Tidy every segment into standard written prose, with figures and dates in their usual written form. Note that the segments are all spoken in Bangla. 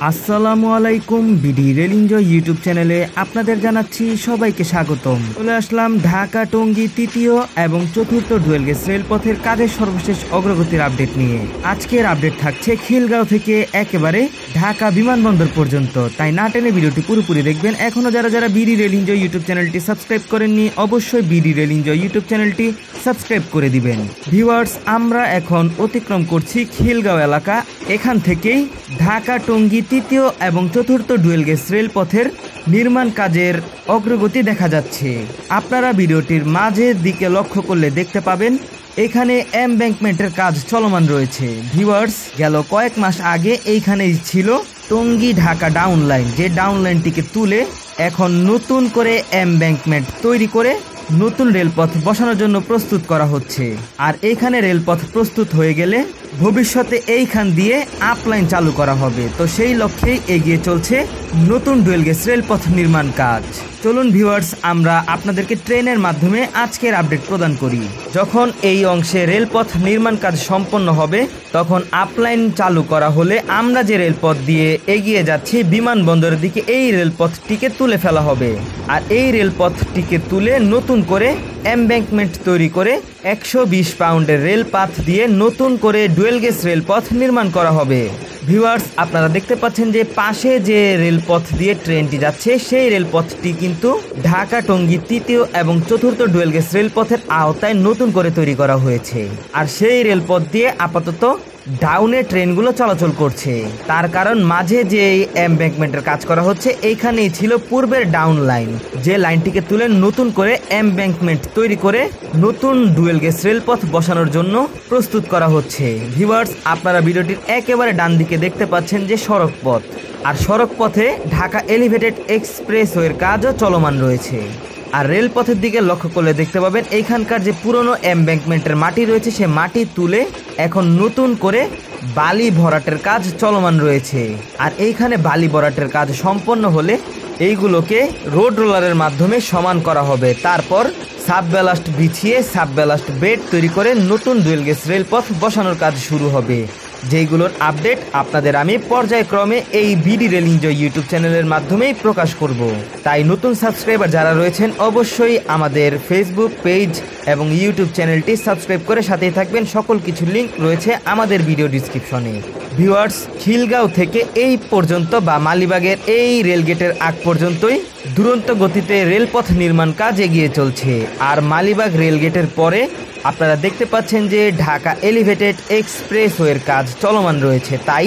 আসসালামু আলাইকুম। বিডি রেল এনজয় ইউটিউব চ্যানেলে আপনাদের জানাচ্ছি সবাইকে স্বাগতম। চলে আসলাম ঢাকা টঙ্গী তৃতীয় এবং চতুর্থ ডুয়েল গেজ রেলপথের কাজের সর্বশেষ অগ্রগতির আপডেট নিয়ে। আজকের আপডেট থাকছে খিলগাঁও থেকে একেবারে ঢাকা বিমানবন্দর পর্যন্ত, তাই না টেনে ভিডিওটি পুরোপুরি দেখবেন। এখনো যারা বিডি রেল এনজয় ইউটিউব চ্যানেলটি সাবস্ক্রাইব করেননি অবশ্যই বিডি রেল এনজয় ইউটিউব চ্যানেলটি সাবস্ক্রাইব করে দিবেন। ভিউয়ার্স, আমরা এখন অতিক্রম করছি খিলগাঁও এলাকা। এখান থেকেই ঢাকা টঙ্গী তৃতীয় এবং চতুর্থ ডুয়েল গেজ রেলপথের নির্মাণ কাজের অগ্রগতি দেখা যাচ্ছে। আপনারা ভিডিওটির মাঝের দিকে লক্ষ্য করলে দেখতে পাবেন এখানে এমব্যাঙ্কমেন্টের কাজ চলমান রয়েছে। ভিউয়ার্স, গেল কয়েক মাস আগে এইখানেই ছিল টঙ্গী ঢাকা ডাউন লাইন, যে ডাউন লাইনটিকে তুলে এখন নতুন করে এমব্যাঙ্কমেন্ট তৈরি করে নতুন রেলপথ বসানোর জন্য প্রস্তুত করা হচ্ছে। আর এইখানে রেলপথ প্রস্তুত হয়ে গেলে ভবিষ্যতে এইখান দিয়ে আপ লাইন চালু করা হবে। তো সেই লক্ষ্যেই এগিয়ে চলছে নতুন ডুয়েল গেজ রেলপথ নির্মাণ কাজ। চলুন ভিউয়ার্স, আমরা আপনাদেরকে ট্রেনের মাধ্যমে আজকের আপডেট প্রদান করি। যখন এই অংশে রেলপথ নির্মাণ কাজ সম্পন্ন হবে তখন আপলাইন চালু করা হলে আমরা যে রেলপথ দিয়ে এগিয়ে যাচ্ছি বিমানবন্দরের দিকে, এই রেলপথটিকে তুলে ফেলা হবে। আর এই রেলপথটিকে তুলে নতুন করে এমব্যাঙ্কমেন্ট তৈরি করে 120 পাউন্ডের রেলপথ দিয়ে নতুন করে ডুয়েল গেজ রেলপথ নির্মাণ করা হবে। ভিউয়ার্স, আপনারা দেখতে পাচ্ছেন যে পাশে যে রেলপথ দিয়ে ট্রেনটি যাচ্ছে সেই রেলপথটি কিন্তু ঢাকা টঙ্গী তৃতীয় এবং চতুর্থ ডুয়েল গেজ রেলপথের আওতায় নতুন করে তৈরি করা হয়েছে। আর সেই রেলপথ দিয়ে আপাতত ডাউনে ট্রেনগুলো চলাচল করছে। তার কারণ মাঝে যে এমব্যাঙ্কমেন্টের কাজ করা হচ্ছে এইখানেই ছিল পূর্বের ডাউন লাইন, যে লাইনটিকে তুলে নতুন করে এমব্যাঙ্কমেন্ট তৈরি করে নতুন ডুয়েল গেজ রেলপথ বসানোর জন্য প্রস্তুত করা হচ্ছে। ভিউয়ার্স, আপনারা ভিডিওটির একেবারে ডান দিকে দেখতে পাচ্ছেন যে সড়ক পথ, আর সড়ক পথে ঢাকা এলিভেটেড এক্সপ্রেসওয়ের কাজও চলমান রয়েছে। আর রেলপথের দিকে লক্ষ্য করলে দেখতে পাবেন এইখানকার যে পুরনো এমব্যাঙ্কমেন্টের মাটি রয়েছে সে মাটি তুলে এখন নতুন করে বালি ভরাটের কাজ চলমান রয়েছে। আর এইখানে বালি ভরাটের কাজ সম্পন্ন হলে এইগুলোকে রোড রোলারের মাধ্যমে সমান করা হবে। তারপর সাব ব্যালাস্ট বিছিয়ে সাব ব্যালাস্ট বেড তৈরি করে নতুন ডুয়েল গেজ রেলপথ বসানোর কাজ শুরু হবে, যেইগুলোর আপডেট আপনাদের আমি পর্যায়ক্রমে এই বিডি রেল এনজয় ইউটিউব চ্যানেলের মাধ্যমেই প্রকাশ করব। তাই নতুন সাবস্ক্রাইবার যারা রয়েছেন অবশ্যই আমাদের ফেসবুক পেজ এবং ইউটিউব চ্যানেলটি সাবস্ক্রাইব করে সাথেই থাকবেন। সকল কিছু লিঙ্ক রয়েছে আমাদের ভিডিও ডিসক্রিপশনে। ভিউয়ার্স, খিলগাঁও থেকে এই পর্যন্ত বা মালিবাগের এই রেলগেটের আগ পর্যন্তই দুরন্ত গতিতে রেলপথ নির্মাণ কাজ এগিয়ে চলছে। আর মালিবাগ রেলগেটের পরে আপনারা দেখতে পাচ্ছেন যে ঢাকা এলিভেটেড এক্সপ্রেসওয়ের কাজ চলমান রয়েছে। তাই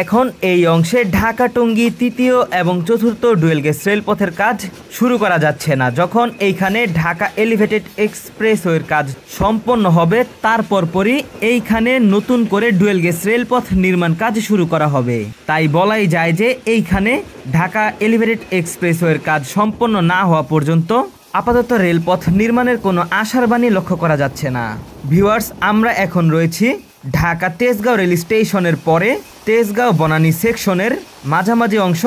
এখন এই অংশে ঢাকা টঙ্গী তৃতীয় এবং চতুর্থ ডুয়েল গেজ রেলপথের কাজ শুরু করা যাচ্ছে না। যখন এইখানে ঢাকা এলিভেটেড এক্সপ্রেসওয়ের কাজ সম্পন্ন হবে তারপরই এইখানে নতুন করে ডুয়েল গেজ রেলপথ নির্মাণ কাজ শুরু করা হবে। তাই বলাই যায় যে এইখানে ঢাকা এলিভেটেড এক্সপ্রেসওয়ের কাজ সম্পন্ন না হওয়া পর্যন্ত আপাতত রেলপথ নির্মাণের কোনো আশার বাণী লক্ষ্য করা যাচ্ছে না। ভিউয়ার্স, আমরা এখন রয়েছি ঢাকা তেজগাঁও রেল স্টেশনের পরে তেজগাঁও বনানী সেকশনের মাঝামাঝি অংশ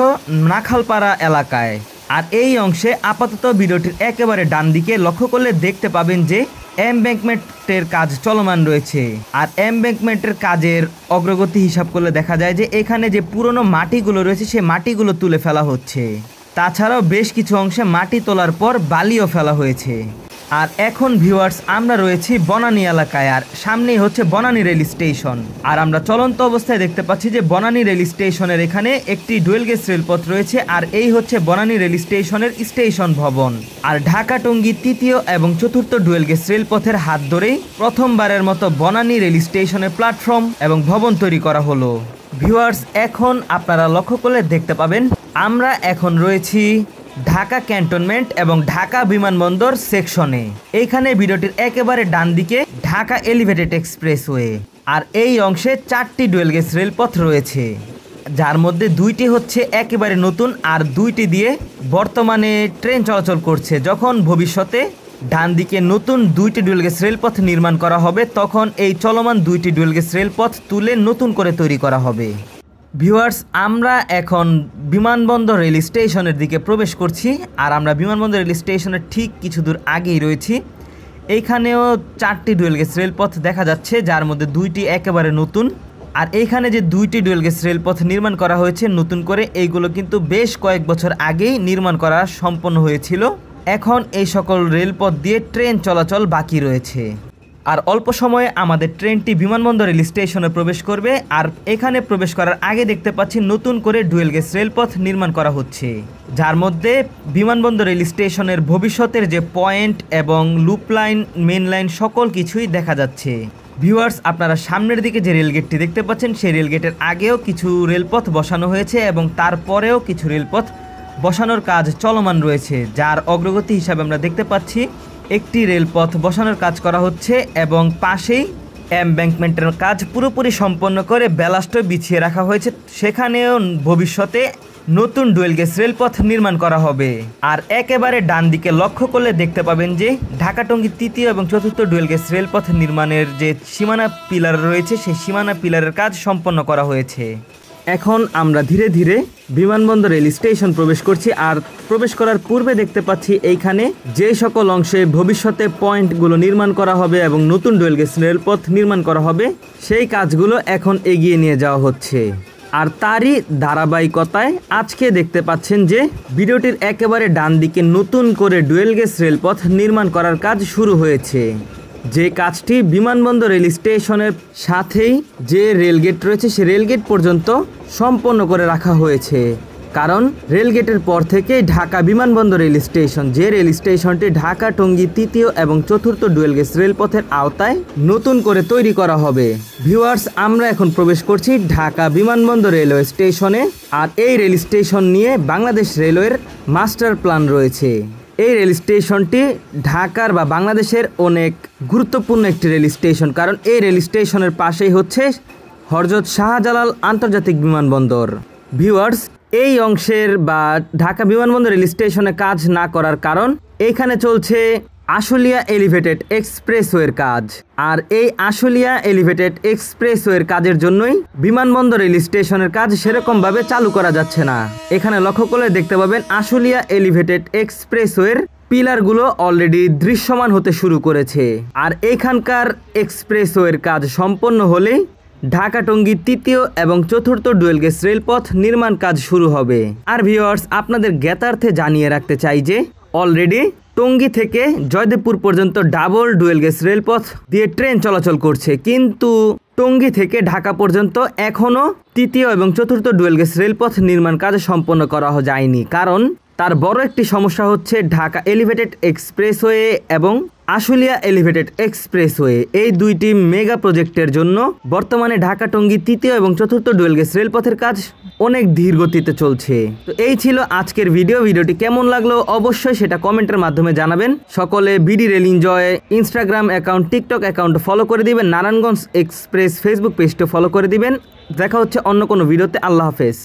নাখালপাড়া এলাকায়। আর এই অংশে আপাতত ভিডিওটির একেবারে ডান দিকে লক্ষ্য করলে দেখতে পাবেন যে এমব্যাঙ্কমেন্টের কাজ চলমান রয়েছে। আর এমব্যাঙ্কমেন্টের কাজের অগ্রগতি হিসাব করলে দেখা যায় যে এখানে যে পুরনো মাটিগুলো রয়েছে সেই মাটিগুলো তুলে ফেলা হচ্ছে। তাছাড়াও বেশ কিছু অংশে মাটি তোলার পর বালিও ফেলা হয়েছে। আর এখন ভিউয়ার্স, আমরা রয়েছি বনানী এলাকায়, আর সামনেই হচ্ছে বনানী রেল স্টেশন। আর আমরা চলন্ত অবস্থায় দেখতে পাচ্ছি যে বনানী রেল স্টেশনের এখানে একটি ডুয়েল গেজ রেলপথ রয়েছে। আর এই হচ্ছে বনানী রেল স্টেশনের স্টেশন ভবন। আর ঢাকা টঙ্গী তৃতীয় এবং চতুর্থ ডুয়েল গেজ রেলপথের হাত ধরেই প্রথমবারের মতো বনানী রেল স্টেশনের প্ল্যাটফর্ম এবং ভবন তৈরি করা হলো। ভিউয়ার্স, এখন আপনারা লক্ষ্য করলে দেখতে পাবেন আমরা এখন রয়েছি ঢাকা ক্যান্টনমেন্ট এবং ঢাকা বিমানবন্দর সেকশনে। এইখানে ভিডিওটির একেবারে ডান দিকে ঢাকা এলিভেটেড এক্সপ্রেসওয়ে। আর এই অংশে 4টি ডুয়েল গেজ রেলপথ রয়েছে, যার মধ্যে 2টি হচ্ছে একেবারে নতুন আর 2টি দিয়ে বর্তমানে ট্রেন চলাচল করছে। যখন ভবিষ্যতে ডান দিকে নতুন 2টি ডুয়েল গেজ রেলপথ নির্মাণ করা হবে তখন এই চলমান 2টি ডুয়েল গেজ রেলপথ তুলে নতুন করে তৈরি করা হবে। ভিউয়ার্স, আমরা এখন বিমানবন্দর রেল স্টেশনের দিকে প্রবেশ করছি। আর আমরা বিমানবন্দর রেল স্টেশনের ঠিক কিছু দূর আগেই রয়েছি। এইখানেও 4টি ডুয়েল গেজ রেলপথ দেখা যাচ্ছে, যার মধ্যে 2টি একেবারে নতুন আর এইখানে যে দুইটি ডুয়েল গেজ রেলপথ নির্মাণ করা হয়েছে নতুন করে, এইগুলো কিন্তু বেশ কয়েক বছর আগেই নির্মাণ করা সম্পন্ন হয়েছিল। এখন এই সকল রেলপথ দিয়ে ট্রেন চলাচল বাকি রয়েছে। আর অল্প সময়ে আমাদের ট্রেনটি বিমানবন্দর রেল স্টেশনে প্রবেশ করবে। আর এখানে প্রবেশ করার আগে দেখতে পাচ্ছি নতুন করে ডুয়েল গেজ রেলপথ নির্মাণ করা হচ্ছে, যার মধ্যে বিমানবন্দর রেল স্টেশনের ভবিষ্যতের যে পয়েন্ট এবং লুপ লাইন, মেন লাইন সকল কিছুই দেখা যাচ্ছে। ভিউয়ার্স, আপনারা সামনের দিকে যে রেলগেটটি দেখতে পাচ্ছেন সেই রেলগেটের আগেও কিছু রেলপথ বসানো হয়েছে এবং তারপরেও কিছু রেলপথ বসানোর কাজ চলমান রয়েছে, যার অগ্রগতি হিসাবে আমরা দেখতে পাচ্ছি একটি রেলপথ বসানোর কাজ করা হচ্ছে এবং পাশেই এমব্যাঙ্কমেন্টের কাজ পুরোপুরি সম্পন্ন করে ব্যালাস্ট বিছিয়ে রাখা হয়েছে। সেখানেও ভবিষ্যতে নতুন ডুয়েল গেজ রেলপথ নির্মাণ করা হবে। আর একেবারে ডান দিকে লক্ষ্য করলে দেখতে পাবেন যে ঢাকা টঙ্গী তৃতীয় এবং চতুর্থ ডুয়েল গেজ রেলপথ নির্মাণের যে সীমানা পিলার রয়েছে সেই সীমানা পিলারের কাজ সম্পন্ন করা হয়েছে। এখন আমরা ধীরে ধীরে বিমানবন্দর রেল স্টেশন প্রবেশ করছি। আর প্রবেশ করার পূর্বে দেখতে পাচ্ছি এইখানে যে সকল অংশে ভবিষ্যতে পয়েন্টগুলো নির্মাণ করা হবে এবং নতুন ডুয়েল গেজ রেলপথ নির্মাণ করা হবে সেই কাজগুলো এখন এগিয়ে নিয়ে যাওয়া হচ্ছে। আর তারই ধারাবাহিকতায় আজকে দেখতে পাচ্ছেন যে ভিডিওটির একেবারে ডান দিকে নতুন করে ডুয়েল গেজ রেলপথ নির্মাণ করার কাজ শুরু হয়েছে, যে কাজটি বিমানবন্দর রেল স্টেশনের সাথেই যে রেলগেট রয়েছে সে রেলগেট পর্যন্ত সম্পন্ন করে রাখা হয়েছে। কারণ রেলগেটের পর থেকে ঢাকা বিমানবন্দর রেল স্টেশন, যে রেল স্টেশনটি ঢাকা টঙ্গী তৃতীয় এবং চতুর্থ ডুয়েল গেজ রেলপথের আওতায় নতুন করে তৈরি করা হবে। ভিউয়ার্স, আমরা এখন প্রবেশ করছি ঢাকা বিমানবন্দর রেলওয়ে স্টেশনে। আর এই রেল স্টেশন নিয়ে বাংলাদেশ রেলওয়ের মাস্টার প্ল্যান রয়েছে। এই রেল স্টেশনটি ঢাকার বা বাংলাদেশের অনেক গুরুত্বপূর্ণ একটি রেল স্টেশন, কারণ এই রেল স্টেশনের পাশেই হচ্ছে হযরত শাহজালাল আন্তর্জাতিক বিমানবন্দর। ভিউয়ার্স, এই অংশের বা ঢাকা বিমানবন্দর রেল স্টেশনে কাজ না করার কারণ এইখানে চলছে আশুলিয়া এলিভেটেড এক্সপ্রেসওয়ের কাজ। আর এই আশুলিয়া এলিভেটেড এক্সপ্রেসওয়ের কাজের জন্যই বিমানবন্দর রেল স্টেশনের কাজ সেরকমভাবে চালু করা যাচ্ছে না। এখানে লক্ষ্য করলে দেখতে পাবেন আশুলিয়া এলিভেটেড এক্সপ্রেসওয়ের পিলারগুলো অলরেডি দৃশ্যমান হতে শুরু করেছে। আর এখানকার এক্সপ্রেসওয়ের কাজ সম্পন্ন হলেই ঢাকা টঙ্গী তৃতীয় এবং চতুর্থ ডুয়েল গেজ রেলপথ নির্মাণ কাজ শুরু হবে। আর ভিউয়ার্স, আপনাদের জ্ঞাতার্থে জানিয়ে রাখতে চাই যে অলরেডি টঙ্গী থেকে জয়দেবপুর পর্যন্ত ডাবল ডুয়েল গেজ রেলপথ দিয়ে ট্রেন চলাচল করছে, কিন্তু টঙ্গী থেকে ঢাকা পর্যন্ত এখনও তৃতীয় এবং চতুর্থ ডুয়েল গেজ রেলপথ নির্মাণ কাজ সম্পন্ন করা যায়নি। কারণ তার বড় একটি সমস্যা হচ্ছে ঢাকা এলিভেটেড এক্সপ্রেসওয়ে এবং আশুলিয়া এলিভেটেড এক্সপ্রেসওয়ে, এই দুইটি মেগা প্রজেক্টের জন্য বর্তমানে ঢাকা টঙ্গী তৃতীয় এবং চতুর্থ ডুয়েল গেজ রেলপথের কাজ অনেক ধীর গতিতে চলছে। তো এই ছিল আজকের ভিডিওটি কেমন লাগলো অবশ্যই সেটা কমেন্টের মাধ্যমে জানাবেন। সকলে BD rail enjoy Instagram account, TikTok account follow করে দিবেন, নারায়ণগঞ্জ এক্সপ্রেস ফেসবুক পেজটা ফলো করে দিবেন। দেখা হচ্ছে অন্য কোনো ভিডিওতে। আল্লাহ হাফেজ।